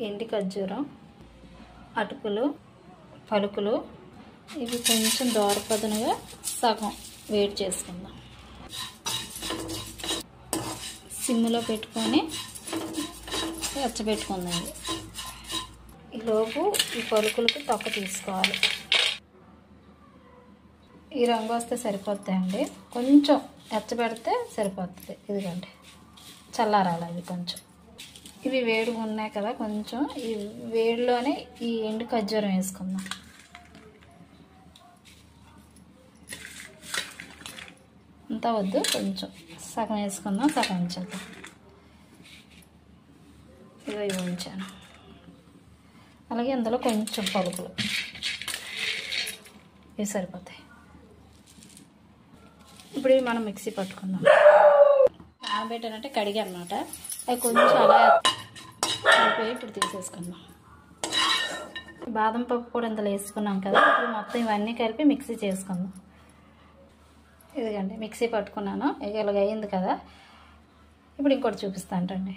ఎండి ఖర్జూరం, అటుకులు, పలుకులు ఇవి కొంచెం దోరపదనుగా సగం వేడి చేసుకుందాం. సిమ్లో పెట్టుకొని వెచ్చబెట్టుకుందాం. ఈలోపు ఈ పలుకులకి తొక్క తీసుకోవాలి. ఈ రంగు వస్తే సరిపోతాయండి, కొంచెం వెచ్చబెడితే సరిపోతుంది. ఇదిగోండి, చల్లారాలి అవి కొంచెం. ఇవి వేడిగా ఉన్నాయి కదా, కొంచెం ఈ వేడిలోనే ఈ ఎండు ఖర్జూరం వేసుకుందాం. అంతా వద్దు, కొంచెం సగం వేసుకుందాం, సగం ఉంచేద్దాం. ఇవి ఉంచాను. అలాగే ఇందులో కొంచెం పలుకులు, ఇవి సరిపోతాయి. ఇప్పుడు ఇవి మనం మిక్సీ పట్టుకుందాం. నానబెట్టానంటే కడిగి అన్నమాట. అవి కొంచెం అలా అయిపోయి ఇప్పుడు తీసేసుకుందాం. బాదం పప్పు కూడా ఇందులో వేసుకున్నాం కదా, ఇప్పుడు మొత్తం ఇవన్నీ కలిపి మిక్సీ చేసుకుందాం. ఇదిగండి మిక్సీ పట్టుకున్నాను, ఇలాగ అయింది కదా. ఇప్పుడు ఇంకోటి చూపిస్తానండి.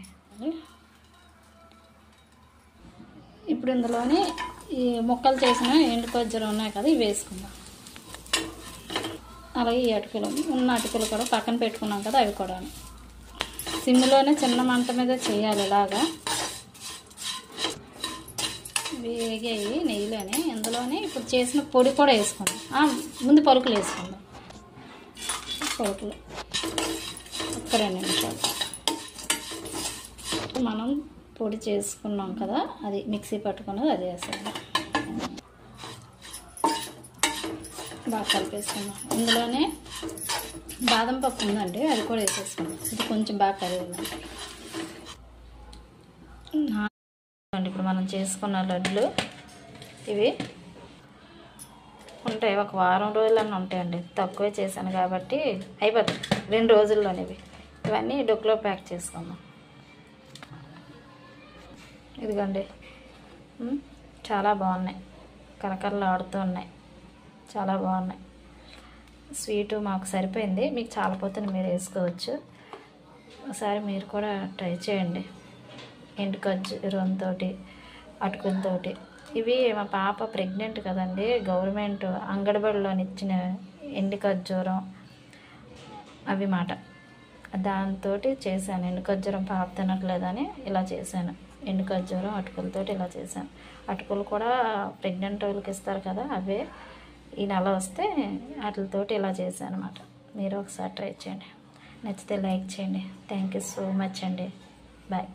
ఇప్పుడు ఇందులోని ఈ ముక్కలు చేసిన ఎండు ఖర్జూరం ఉన్నాయి కదా, ఇవి వేసుకుందాం. అలాగే ఈ అటుకులు ఉన్న అటుకులు కూడా పక్కన పెట్టుకున్నాం కదా, అవి కూడా సిమ్లోనే చిన్న మంట మీద చేయాలి. ఇలాగా వేగాయి నెయ్యిలోనే. ఇందులోనే ఇప్పుడు చేసిన పొడి కూడా వేసుకుందాం. ముందు పలుకులు వేసుకుందాం. పలుకులు ఒక్క 2 నిమిషాలు. మనం పొడి చేసుకున్నాం కదా, అది మిక్సీ పట్టుకున్నది అది వేసేద్దాం. బాగా కలిపేసుకుందాం. ఇందులోనే బాదం పప్పు ఉందండి, అది కూడా వేసేసుకుందాం. ఇది కొంచెం బాగా కరిగిందండి. ఇప్పుడు మనం చేసుకున్న లడ్లు ఇవి ఉంటాయి, ఒక వారం రోజులన్నీ ఉంటాయండి. తక్కువే చేశాను కాబట్టి అయిపోతాయి 2 రోజుల్లోనివి. ఇవన్నీ డొక్కులో ప్యాక్ చేసుకుందాం. ఇదిగోండి, చాలా బాగున్నాయి, కరకరలు ఆడుతూ ఉన్నాయి, చాలా బాగున్నాయి. స్వీటు మాకు సరిపోయింది, మీకు చాలపోతే మీరు వేసుకోవచ్చు. ఒకసారి మీరు కూడా ట్రై చేయండి. ఎండు ఖర్జూరంతో, అటుకులతోటి. ఇవి మా పాప ప్రెగ్నెంట్ కదండి, గవర్నమెంట్ అంగన్వాడీలో ఇచ్చిన ఎండు ఖర్జూరం అవి మాట, దాంతో చేశాను. ఎండు ఖర్జూరం పాప తినట్లేదని ఇలా చేశాను. ఎండు ఖర్జూరం అటుకులతో ఇలా చేశాను. అటుకులు కూడా ప్రెగ్నెంట్ వాళ్ళకి ఇస్తారు కదా, అవే ఈ నెల వస్తే వాటితోటి ఇలా చేశాను అన్నమాట. మీరు ఒకసారి ట్రై చేయండి, నచ్చితే లైక్ చేయండి. థ్యాంక్ యూ సో మచ్ అండి. బాయ్.